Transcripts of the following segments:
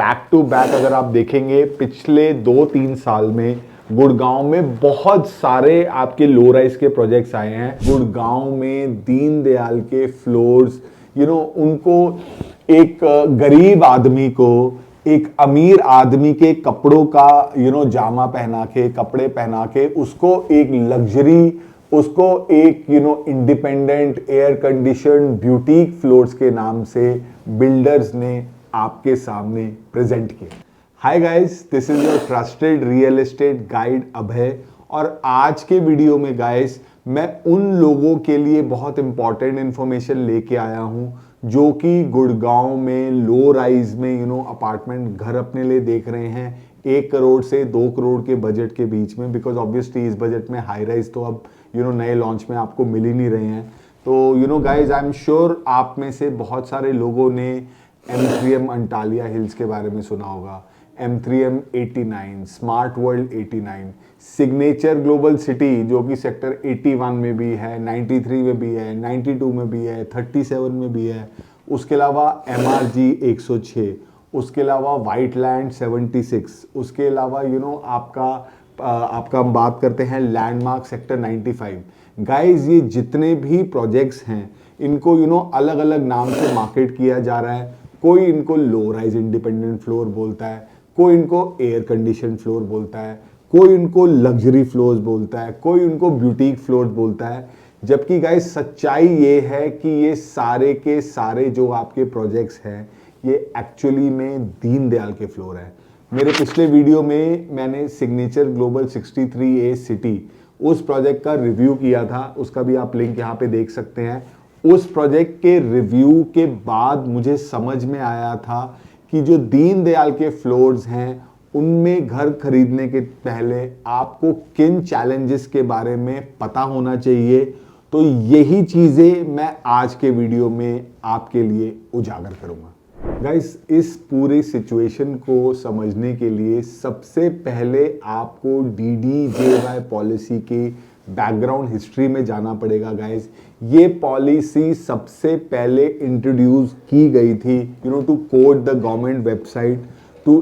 Back to back अगर आप देखेंगे पिछले 2-3 साल में गुड़गांव में बहुत सारे आपके लो राइज के प्रोजेक्ट्स आए हैं। गुड़गांव में दीनदयाल के फ्लोर्स उनको एक गरीब आदमी को एक अमीर आदमी के कपड़ों का जामा पहना के कपड़े पहना के उसको एक लग्जरी उसको एक independent air condition boutique floors के नाम से बिल्डर्स ने आपके सामने प्रेजेंट किया। Hi guys, this is your trusted real estate guide Abhay और आज के वीडियो में गाइस मैं उन लोगों के लिए बहुत इंपॉर्टेंट इंफॉर्मेशन लेके आया हूं जो कि गुड़गांव में लो राइज में अपार्टमेंट घर अपने लिए देख रहे हैं 1 करोड़ से 2 करोड़ के बजट के बीच में। बिकॉज ऑब्वियसली इस बजट में हाई राइज तो अब नए लॉन्च में आपको मिल ही नहीं रहे हैं। तो गाइज आई एम श्योर आप में से बहुत सारे लोगों ने M3M अंटालिया हिल्स के बारे में सुना होगा, M3M 89, smart world 89, signature global city जो कि सेक्टर 81 में भी है, 93 में भी है, 92 में भी है, 37 में भी है। उसके अलावा MRG 106, उसके अलावा वाइट लैंड 76, उसके अलावा आपका हम बात करते हैं लैंडमार्क सेक्टर 95। गाइज ये जितने भी प्रोजेक्ट्स हैं इनको अलग अलग नाम से मार्केट किया जा रहा है। कोई इनको लो राइज इंडिपेंडेंट फ्लोर बोलता है, कोई इनको एयर कंडीशन फ्लोर बोलता है, कोई इनको लग्जरी फ्लोर्स बोलता है, कोई इनको ब्यूटीक फ्लोर्स बोलता है। जबकि गाइस सच्चाई ये है कि ये सारे के सारे जो आपके प्रोजेक्ट्स हैं ये एक्चुअली में दीनदयाल के फ्लोर है। मेरे पिछले वीडियो में मैंने सिग्नेचर ग्लोबल 63A सिटी उस प्रोजेक्ट का रिव्यू किया था, उसका भी आप लिंक यहाँ पे देख सकते हैं। उस प्रोजेक्ट के रिव्यू के बाद मुझे समझ में आया था कि जो दीनदयाल के फ्लोर्स हैं उनमें घर खरीदने के पहले आपको किन चैलेंजेस के बारे में पता होना चाहिए। तो यही चीज़ें मैं आज के वीडियो में आपके लिए उजागर करूंगा। गाइस इस पूरी सिचुएशन को समझने के लिए सबसे पहले आपको DDJY पॉलिसी की बैकग्राउंड हिस्ट्री में जाना पड़ेगा। गाइस ये पॉलिसी सबसे पहले इंट्रोड्यूस की गई थी to quote the government website to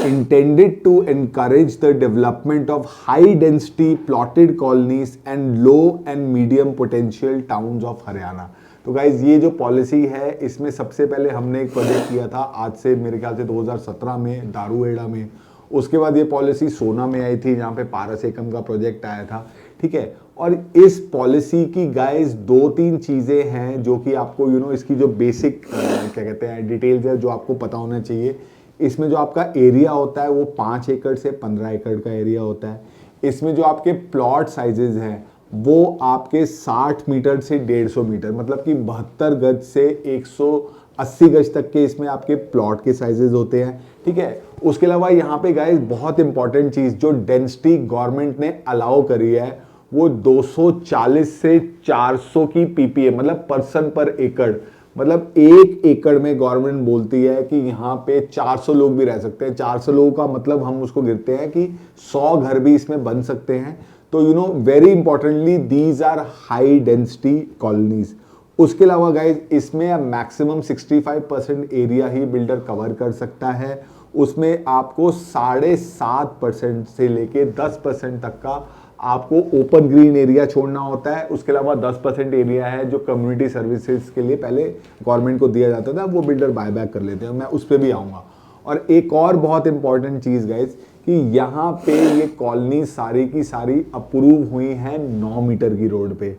intended to encourage the development of high density plotted colonies and low and medium potential towns of Haryana. तो गाइज ये जो पॉलिसी है इसमें सबसे पहले हमने एक प्रोजेक्ट किया था आज से मेरे ख्याल से 2017 में दारूहेड़ा में। उसके बाद ये पॉलिसी सोना में आई थी जहाँ पे पारस एकम का प्रोजेक्ट आया था, ठीक है। और इस पॉलिसी की गाइज 2-3 चीज़ें हैं जो कि आपको इसकी जो बेसिक क्या कहते हैं डिटेल्स है जो आपको पता होना चाहिए। इसमें जो आपका एरिया होता है वो 5 एकड़ से 15 एकड़ का एरिया होता है। इसमें जो आपके प्लॉट साइजेज हैं वो आपके 60 मीटर से 150 मीटर मतलब कि 72 गज से 180 गज तक के इसमें आपके प्लॉट के साइजेस होते हैं, ठीक है। उसके अलावा यहाँ पे गाइस बहुत इंपॉर्टेंट चीज़ जो डेंसिटी गवर्नमेंट ने अलाउ करी है वो 240 से 400 की PPA मतलब पर्सन पर एकड़। मतलब 1 एकड़ में गवर्नमेंट बोलती है कि यहाँ पे 400 लोग भी रह सकते हैं। 400 लोगों का मतलब हम उसको गिनते हैं कि 100 घर भी इसमें बन सकते हैं। तो very importantly these are high density colonies. उसके अलावा गाइज इसमें मैक्सिमम 65% एरिया ही बिल्डर कवर कर सकता है। उसमें आपको 7.5% से लेके 10% तक का आपको ओपन ग्रीन एरिया छोड़ना होता है। उसके अलावा 10% एरिया है जो कम्युनिटी सर्विसेज के लिए पहले गवर्नमेंट को दिया जाता था, वो बिल्डर बायबैक कर लेते हैं। मैं उस पर भी आऊँगा। और एक और बहुत इंपॉर्टेंट चीज़ गाइज कि यहाँ पे ये कॉलोनी सारी की सारी अप्रूव हुई हैं 9 मीटर की रोड पे।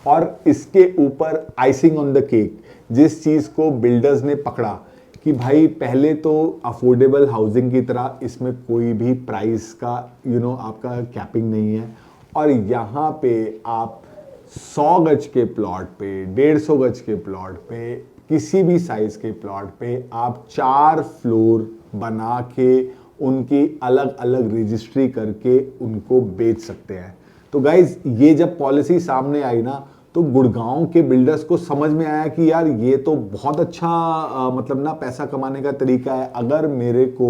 और इसके ऊपर आइसिंग ऑन द केक जिस चीज़ को बिल्डर्स ने पकड़ा कि भाई पहले तो अफोर्डेबल हाउसिंग की तरह इसमें कोई भी प्राइस का आपका कैपिंग नहीं है। और यहाँ पे आप 100 गज के प्लॉट पे 150 गज के प्लॉट पे किसी भी साइज के प्लॉट पे आप 4 फ्लोर बना के उनकी अलग अलग रजिस्ट्री करके उनको बेच सकते हैं। तो गाइज ये जब पॉलिसी सामने आई ना तो गुड़गांव के बिल्डर्स को समझ में आया कि यार ये तो बहुत अच्छा मतलब ना पैसा कमाने का तरीका है। अगर मेरे को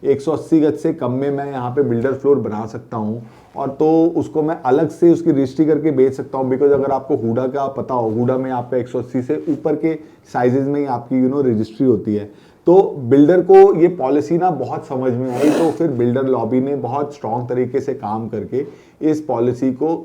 180 गज से कम में मैं यहाँ पे बिल्डर फ्लोर बना सकता हूँ और तो उसको मैं अलग से उसकी रजिस्ट्री करके बेच सकता हूँ। बिकॉज अगर आपको हुडा का पता हो, हुडा में आपका 180 से ऊपर के साइजेस में ही आपकी रजिस्ट्री होती है। तो बिल्डर को ये पॉलिसी ना बहुत समझ में आई, तो फिर बिल्डर लॉबी ने बहुत स्ट्रांग तरीके से काम करके इस पॉलिसी को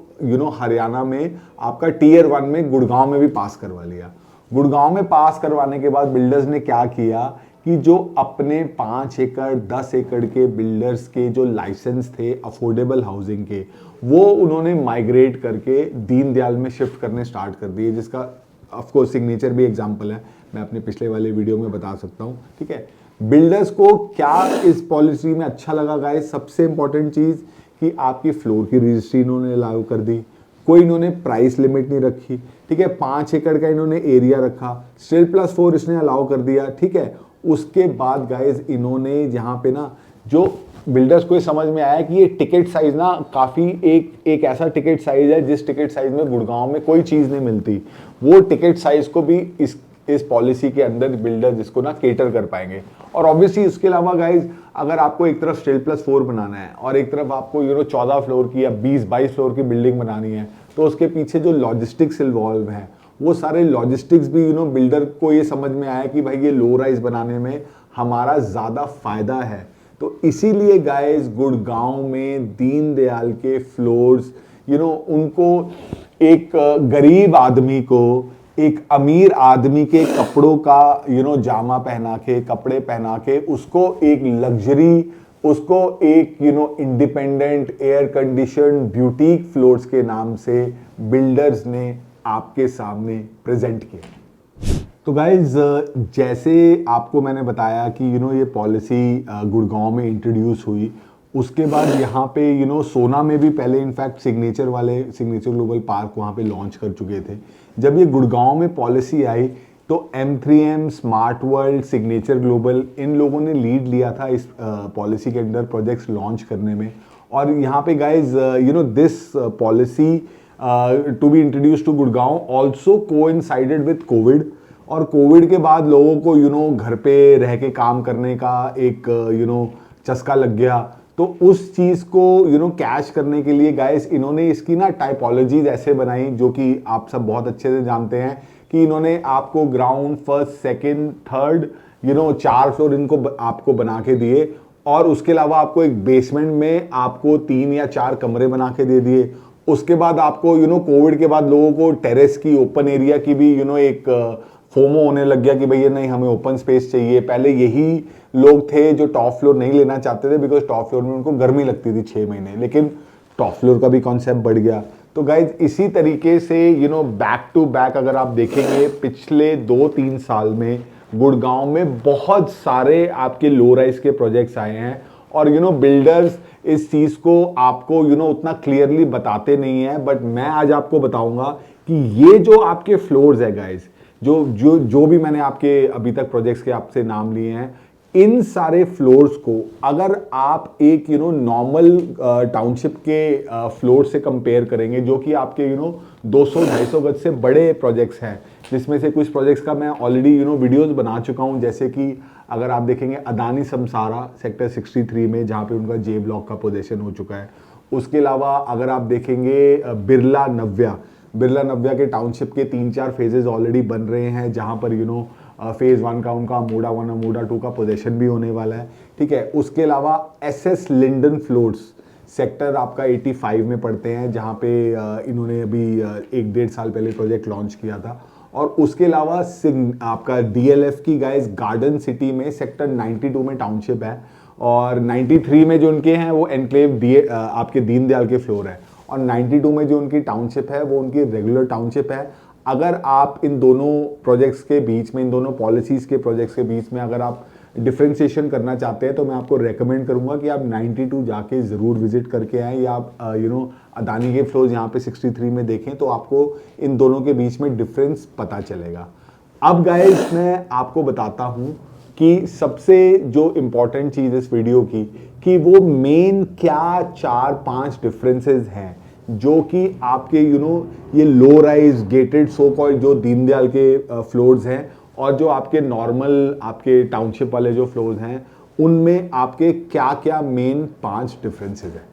हरियाणा में आपका टीयर 1 में गुड़गांव में भी पास करवा लिया। गुड़गांव में पास करवाने के बाद बिल्डर्स ने क्या किया कि जो अपने 5 एकड़ 10 एकड़ के बिल्डर्स के जो लाइसेंस थे अफोर्डेबल हाउसिंग के, वो उन्होंने माइग्रेट करके दीनदयाल में शिफ्ट करने स्टार्ट कर दिए, जिसका ऑफ कोर्स सिग्नेचर भी एग्जांपल है, मैं अपने पिछले वाले वीडियो में बता सकता हूं। ठीक है, बिल्डर्स को क्या इस पॉलिसी में अच्छा लगा गाइस, सबसे इंपॉर्टेंट चीज कि आपकी फ्लोर की रजिस्ट्री इन्होंने अलाउ कर दी, कोई इन्होंने प्राइस लिमिट नहीं रखी। ठीक है, 5 एकड़ का इन्होंने एरिया रखा, स्टिल+4 इसने अलाउ कर दिया। ठीक है, उसके बाद गाइस इन्होंने जहां पे ना जो बिल्डर्स को ये समझ में आया कि ये टिकट साइज ना काफी एक ऐसा टिकट साइज है जिस टिकट साइज में गुड़गांव में कोई चीज नहीं मिलती, वो टिकट साइज को भी इस पॉलिसी के अंदर बिल्डर जिसको ना केटर कर पाएंगे। और ऑब्वियसली इसके अलावा गाइज अगर आपको एक तरफ स्टिल+4 बनाना है और एक तरफ आपको 14 फ्लोर की या 20-22 फ्लोर की बिल्डिंग बनानी है, तो उसके पीछे जो लॉजिस्टिक्स इन्वॉल्व है वो सारे लॉजिस्टिक्स भी बिल्डर को ये समझ में आया कि भाई ये लो राइज बनाने में हमारा ज्यादा फायदा है। तो इसीलिए गाइस गुड़गांव में दीनदयाल के फ्लोर्स उनको एक गरीब आदमी को एक अमीर आदमी के कपड़ों का जामा पहना के, कपड़े पहना के उसको एक लग्जरी, उसको एक independent air condition boutique floors के नाम से बिल्डर्स ने आपके सामने प्रेजेंट किया। तो गाइज जैसे आपको मैंने बताया कि ये पॉलिसी गुड़गांव में इंट्रोड्यूस हुई, उसके बाद यहाँ पे सोना में भी पहले इनफैक्ट सिग्नेचर ग्लोबल पार्क वहाँ पे लॉन्च कर चुके थे। जब ये गुड़गांव में पॉलिसी आई तो M3M, smart world, signature global, इन लोगों ने लीड लिया था इस पॉलिसी के अंदर प्रोजेक्ट्स लॉन्च करने में। और यहाँ पे guys this policy to be introduce to Gurgaon also coincided with covid, और कोविड के बाद लोगों को घर पे रह के काम करने का एक चस्का लग गया। तो उस चीज को कैच करने के लिए गाइस इन्होंने इसकी ना टाइपोलॉजीज ऐसे बनाई, जो कि आप सब बहुत अच्छे से जानते हैं कि इन्होंने आपको ground, first, second, third 4 floor इनको आपको बना के दिए, और उसके अलावा आपको एक बेसमेंट में आपको 3 या 4 कमरे बना के दे दिए। उसके बाद आपको कोविड के बाद लोगों को टेरेस की, ओपन एरिया की भी एक फोमो होने लग गया कि भैया नहीं हमें ओपन स्पेस चाहिए। पहले यही लोग थे जो टॉप फ्लोर नहीं लेना चाहते थे, बिकॉज टॉप फ्लोर में उनको गर्मी लगती थी 6 महीने, लेकिन टॉप फ्लोर का भी कॉन्सेप्ट बढ़ गया। तो गाइज इसी तरीके से बैक टू बैक अगर आप देखेंगे पिछले 2-3 साल में गुड़गांव में बहुत सारे आपके लो राइज के प्रोजेक्ट्स आए हैं, और बिल्डर्स इस चीज को आपको उतना क्लियरली बताते नहीं है, बट मैं आज आपको बताऊंगा कि ये जो आपके फ्लोर्स है गाइज, जो भी मैंने आपके अभी तक प्रोजेक्ट्स के आपसे नाम लिए हैं, इन सारे फ्लोर्स को अगर आप एक नॉर्मल टाउनशिप के फ्लोर से कंपेयर करेंगे, जो कि आपके 200-250 गज से बड़े प्रोजेक्ट्स हैं, जिसमें से कुछ प्रोजेक्ट्स का मैं ऑलरेडी वीडियोस बना चुका हूं, जैसे कि अगर आप देखेंगे अदानी समसारा सेक्टर 63 में, जहां पे उनका जे ब्लॉक का पोजीशन हो चुका है। उसके अलावा अगर आप देखेंगे बिरला नव्या के टाउनशिप के 3-4 फेजेस ऑलरेडी बन रहे हैं, जहां पर फेज 1 का उनका अमोडा 1 अमोडा 2 का पोजीशन भी होने वाला है। ठीक है, उसके अलावा SS लिंडन फ्लोर्स सेक्टर आपका 85 में पड़ते हैं, जहां पे इन्होंने अभी 1-1.5 साल पहले प्रोजेक्ट लॉन्च किया था। और उसके अलावा आपका DLF की गाइस गार्डन सिटी में सेक्टर 92 में टाउनशिप है, और 93 में जो उनके हैं वो एनक्लेव आपके दीनदयाल के फ्लोर है, और 92 में जो उनकी टाउनशिप है वो उनकी रेगुलर टाउनशिप है। अगर आप इन दोनों प्रोजेक्ट्स के बीच में, इन दोनों पॉलिसीज के प्रोजेक्ट्स के बीच में अगर आप डिफ्रेंशिएशन करना चाहते हैं, तो मैं आपको रेकमेंड करूंगा कि आप 92 जाके ज़रूर विजिट करके आएँ, या आप अदानी के फ्लोर्स यहाँ पे 63 में देखें, तो आपको इन दोनों के बीच में डिफरेंस पता चलेगा। अब गाइस मैं आपको बताता हूँ कि सबसे जो इम्पोर्टेंट चीज़ इस वीडियो की, कि वो मेन क्या 4-5 डिफरेंसेस हैं जो कि आपके ये low rise gated so called जो दीनदयाल के फ्लोर्स हैं, और जो आपके नॉर्मल आपके टाउनशिप वाले जो फ्लोर्स हैं, उनमें आपके क्या क्या मेन 5 डिफरेंसेस हैं।